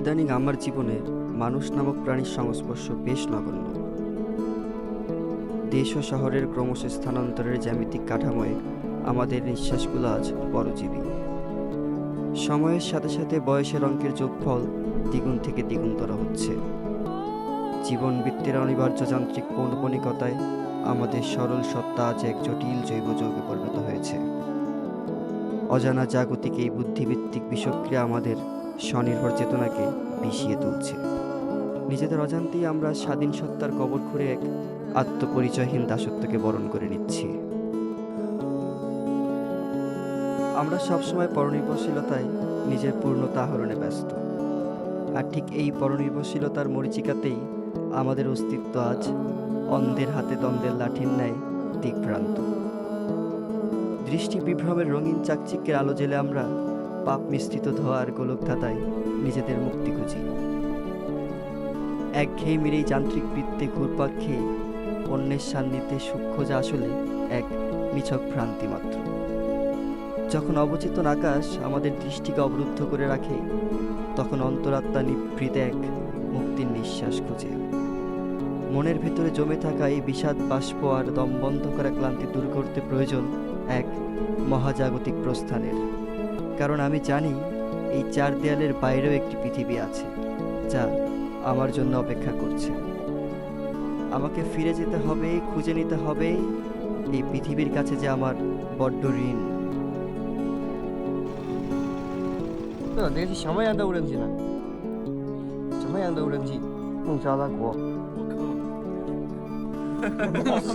ইদানিং আমার জীবনে মানুষ নামক প্রাণীর সংস্পর্শ বেশ নগণ্য। দেশ ও শহরের ক্রমশ স্থানান্তরের জ্যামিতিক কাঠামোয় আমাদের নিঃশ্বাসগুলো আজ পরজীবী। সময়ের সাথে সাথে বয়সের অঙ্কের যোগফল দ্বিগুণ থেকে দ্বিগুণতর হচ্ছে। জীবনবৃত্তির অনিবার্য যান্ত্রিক পৌনপনিকতায় আমাদের সরল সত্তা আজ এক জটিল জৈব যৌগে পরিণত হয়েছে। অজানা জাগতিক এই বুদ্ধিভিত্তিক বিষক্রিয়া আমাদের স্বনির্ভর চেতনাকে বিষিয়ে তুলছে। নিজেদের অজান্তেই আমরা স্বাধীন সত্তার কবর খুঁড়ে এক আত্মপরিচয়হীন দাসত্বকে বরণ করে নিচ্ছি। আমরা সবসময় পরনির্ভরশীলতায় নিজের পূর্ণতা আহরণে ব্যস্ত, আর ঠিক এই পরনির্ভরশীলতার মরীচিকাতেই আমাদের অস্তিত্ব আজ অন্ধের হাতে দ্বন্দ্বের লাঠির ন্যায় দিকভ্রান্ত। দৃষ্টি বিভ্রমের রঙিন চাকচিক্যের আলো জেলে আমরা পাপ মিশ্রিত ধোয়ার গোলকধাঁধায় নিজেদের মুক্তি খুঁজি। একঘেয়েমির এই যান্ত্রিক বৃত্তে ঘুরপাক খেয়ে অন্যের সান্নিধ্যে সুখ খোঁজা আসলে এক নিছক ভ্রান্তি মাত্র। যখন অবচেতন আকাশ আমাদের দৃষ্টিকে অবরুদ্ধ করে রাখে, তখন অন্তরাত্মা নিভৃত এক মুক্তির নিঃশ্বাস খোঁজে। মনের ভেতরে জমে থাকা এই বিষাদ বাষ্প আর দম বন্ধ করা ক্লান্তি দূর করতে প্রয়োজন এক মহাজাগতিক প্রস্থানের। কারণ আমি জানি এই চার দেয়ালের বাইরেও একটি পৃথিবী আছে, যা আমার জন্য অপেক্ষা করছে। আমাকে ফিরে যেতে হবে, খুঁজে নিতে হবে এই পৃথিবীর কাছে যে আমার বড্ড ঋণ। 这是什么样的无人机呢？什么样的无人机？孟加拉国。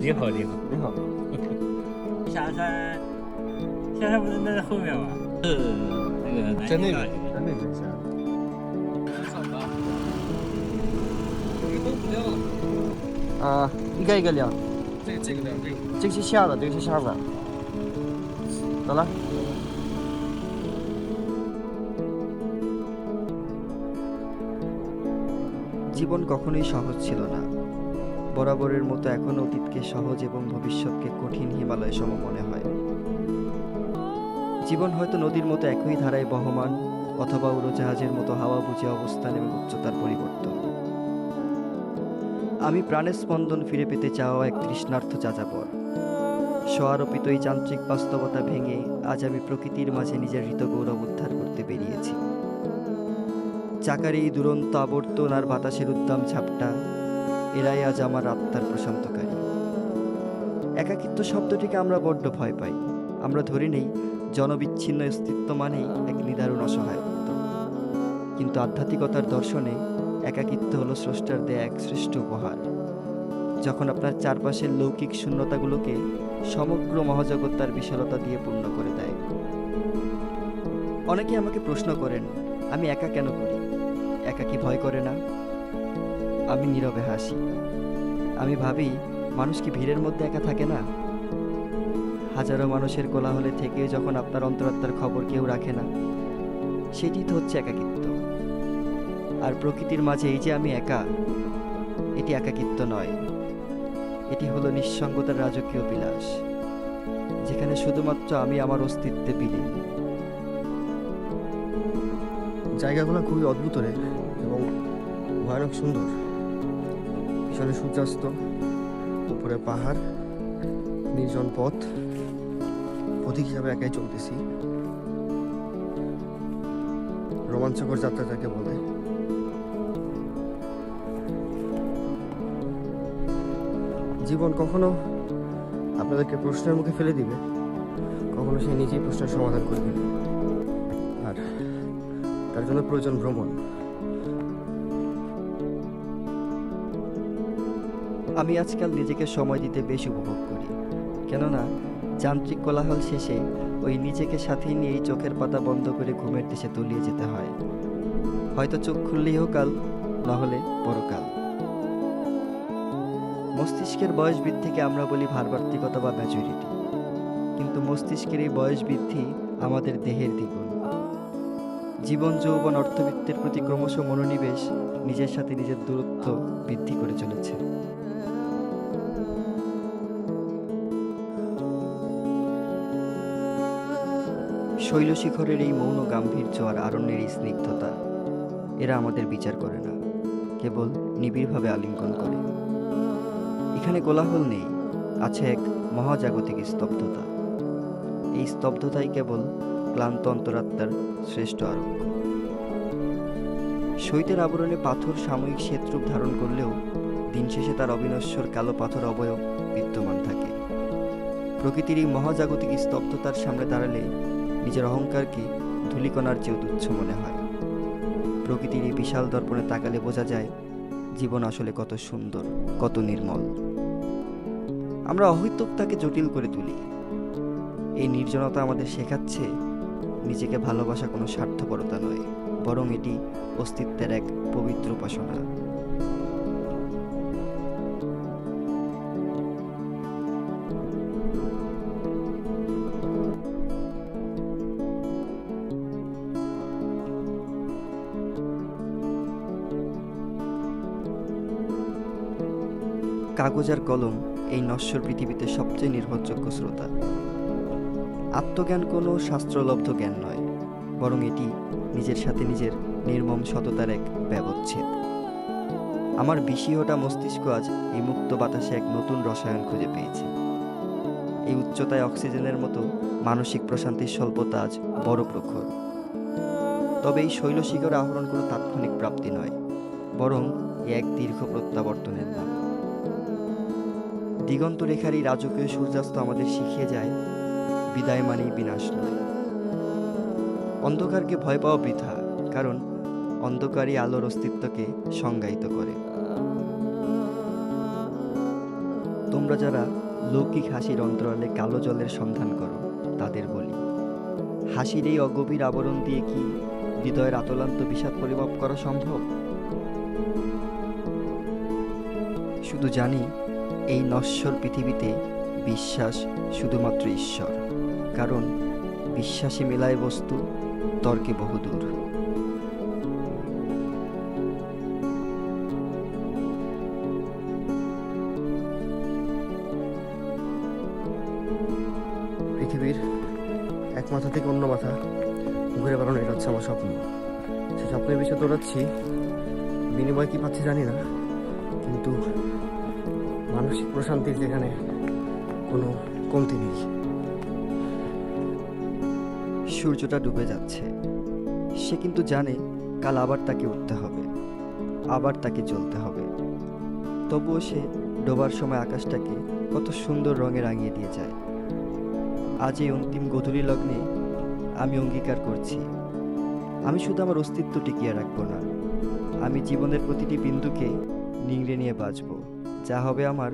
你好，你好，你好。下山，下山不是那在后面吗？是那个在那边，在那边下。上班。这个都不亮了。啊，一个一个亮。这个亮，这个是下的，这个是下的。走了。 জীবন কখনোই সহজ ছিল না। বরাবরের মতো এখন অতীতকে সহজ এবং ভবিষ্যৎকে কঠিন হিমালয় সম মনে হয়। জীবন হয়তো নদীর মতো একই ধারায় বহমান, অথবা উড়োজাহাজের মতো হাওয়া বুঝে অবস্থান এবং উচ্চতার পরিবর্তন। আমি প্রাণের স্পন্দন ফিরে পেতে চাওয়া এক তৃষ্ণার্থ যাযাবর। স্বআরোপিত এই যান্ত্রিক বাস্তবতা ভেঙে আজ আমি প্রকৃতির মাঝে নিজের হৃতগৌরব উদ্ধার করতে বেরিয়েছি। চাকার এই দুরন্ত আবর্তন আর বাতাসের উদ্দাম ঝাপটা, এরাই আজ আমার আত্মার প্রশান্তকারী। একাকিত্ব শব্দটিকে আমরা বড্ড ভয় পাই। আমরা ধরে নেই জনবিচ্ছিন্ন অস্তিত্ব মানেই এক নিদারুণ অসহায়ত্ব। কিন্তু আধ্যাত্মিকতার দর্শনে একাকিত্ব হলো স্রষ্টার দেয়া এক শ্রেষ্ঠ উপহার, যখন আপনার চারপাশের লৌকিক শূন্যতাগুলোকে সমগ্র মহাজগৎ তার বিশালতা দিয়ে পূর্ণ করে দেয়। অনেকে আমাকে প্রশ্ন করেন, আমি একা কেন করি? একা কি ভয় করে না? আমি নীরবে হাসি। আমি ভাবি, মানুষ কি ভিড়ের মধ্যে একা থাকে না? হাজারো মানুষের কোলাহলে থেকে যখন আপনার অন্তরাত্মার খবর কেউ রাখে না, সেটি তো হচ্ছে একাকিত্ব। আর প্রকৃতির মাঝে এই যে আমি একা, এটি একাকিত্ব নয়, এটি হলো নিঃসঙ্গতার রাজকীয় বিলাস, যেখানে শুধুমাত্র আমি আমার অস্তিত্বে বিলীন। জায়গাগুলো খুবই অদ্ভুত রে এবং ভয়ানক সুন্দর। পিছনে সূর্যাস্ত, উপরে পাহাড়, নির্জন পথ। পথিক হিসাবে একাই চলতেছি। রোমাঞ্চকর যাত্রা যাকে বলে। জীবন কখনো আপনাদেরকে প্রশ্নের মুখে ফেলে দিবে, কখনো সে নিজেই প্রশ্নের সমাধান করে দেবে। আর তার জন্য প্রয়োজন ভ্রমণ। আমি আজকাল নিজেকে সময় দিতে বেশ উপভোগ করি, কেননা যান্ত্রিক কোলাহল শেষে ওই নিজেকে সাথে নিয়ে এই চোখের পাতা বন্ধ করে ঘুমের দেশে তলিয়ে যেতে হয়। হয়তো চোখ খুললেই কাল, নাহলে পরকাল। মস্তিষ্কের বয়স বৃদ্ধিকে আমরা বলি ভারবার্তিকতা বা ম্যাচুরিটি, কিন্তু মস্তিষ্কের এই বয়স বৃদ্ধি আমাদের দেহের দ্বিগুণ। জীবন যৌবন অর্থবিত্তের প্রতি ক্রমশ মনোনিবেশ নিজের সাথে নিজের দূরত্ব বৃদ্ধি করে চলেছে। শৈলশিখরের এই মৌন গাম্ভীর্য আর আরণ্যের এই স্নিগ্ধতা এরা আমাদের বিচার করে না, কেবল নিবিড়ভাবে আলিঙ্গন করে। এখানে কোলাহল নেই, আছে এক মহাজাগতিক স্তব্ধতা। এই স্তব্ধতাই কেবল ক্লান্ত অন্তরাত্মার শ্রেষ্ঠ আরোগ্য। শৈতের আবরণে পাথর সাময়িক শ্বেতরূপ ধারণ করলেও দিন শেষে তার অবিনশ্বর কালো পাথর অবয়ব বিদ্যমান থাকে। প্রকৃতির এই মহাজাগতিক স্তব্ধতার সামনে দাঁড়ালে নিজের অহংকারকে ধূলিকণার চেয়েও তুচ্ছ মনে হয়। প্রকৃতির এই বিশাল দর্পণে তাকালে বোঝা যায় জীবন আসলে কত সুন্দর, কত নির্মল। আমরা অহৈতুকতাকে জটিল করে তুলি। এই নির্জনতা আমাদের শেখাচ্ছে নিজেকে ভালোবাসা কোনো স্বার্থপরতা নয়, বরং এটি অস্তিত্বের এক পবিত্র উপাসনা। কাগজ আর কলম এই নশ্বর পৃথিবীতে সবচেয়ে নির্ভরযোগ্য শ্রোতা। আত্মজ্ঞান কোনো শাস্ত্রলব্ধ জ্ঞান নয়, বরং এটি নিজের সাথে নিজের নির্মম সততার এক ব্যবচ্ছেদ। আমার বিষীহটা মস্তিষ্ক আজ এই মুক্ত বাতাসে এক নতুন রসায়ন খুঁজে পেয়েছে। এই উচ্চতায় অক্সিজেনের মতো মানসিক প্রশান্তির স্বল্পতা আজ বড় প্রখর। তবে এই শৈলশিখর আহরণ কোনো তাৎক্ষণিক প্রাপ্তি নয়, বরং এক দীর্ঘ প্রত্যাবর্তনের নাম। দিগন্ত রেখার এই রাজকীয় সূর্যাস্ত আমাদের শিখিয়ে যায় বিদায় মানেই বিনাশ নয়। অন্ধকারকে ভয় পাওয়া বৃথা, কারণ অন্ধকারই আলোর অস্তিত্বকে সংজ্ঞায়িত করে। তোমরা যারা লৌকিক হাসির অন্তরালে কালো জলের সন্ধান করো, তাদের বলি, হাসির এই অগভীর আবরণ দিয়ে কি হৃদয়ের আতলান্ত বিষাদ পরিমাপ করা সম্ভব? শুধু জানি এই নশ্বর পৃথিবীতে বিশ্বাস শুধুমাত্র ঈশ্বর, কারণ বিশ্বাসী মেলায় বস্তু তর্কে বহুদূর। পৃথিবীর এক মাথা থেকে অন্য মাথা ঘুরে বেড়ানো, এটা হচ্ছে আমার স্বপ্ন। সেই স্বপ্নের বিষয়ে দৌড়াচ্ছি, বিনিময় কি পাচ্ছি জানি না, কিন্তু মানসিক প্রশান্তির যেখানে কোনো কমতি নেই। সূর্যটা ডুবে যাচ্ছে, সে কিন্তু জানে কাল আবার তাকে উঠতে হবে, আবার তাকে জ্বলতে হবে। তবুও সে ডোবার সময় আকাশটাকে কত সুন্দর রঙে রাঙিয়ে দিয়ে যায়। আজ এই অন্তিম গোধূলি লগ্নে আমি অঙ্গীকার করছি, আমি শুধু আমার অস্তিত্ব টিকিয়ে রাখবো না, আমি জীবনের প্রতিটি বিন্দুকে নিংড়ে নিয়ে বাঁচব, যা হবে আমার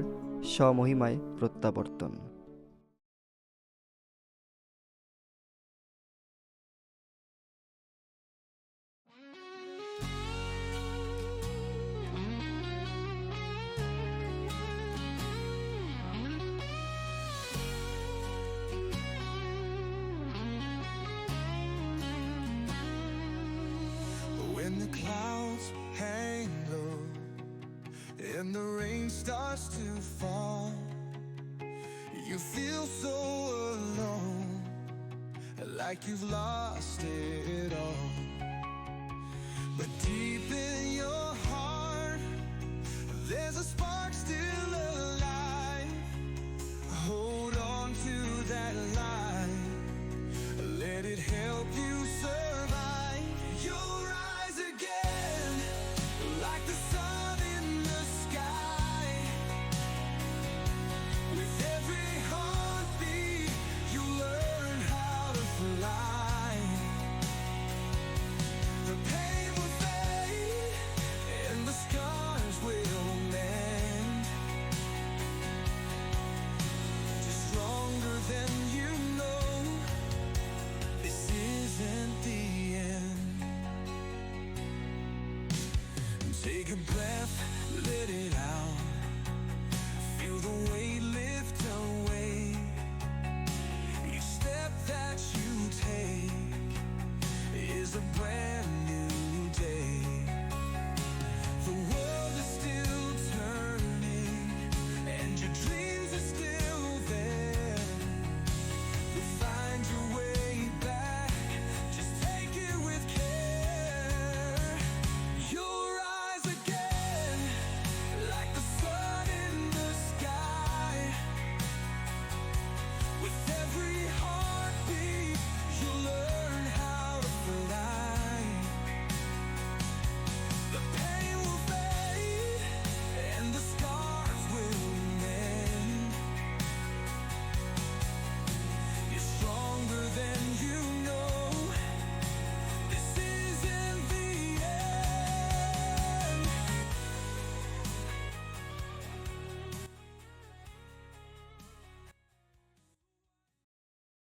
স্বমহিমায় প্রত্যাবর্তন। When the clouds hang low and the rain starts to fall, you feel so alone, like you've lost it all. But deep in your heart, there's a spark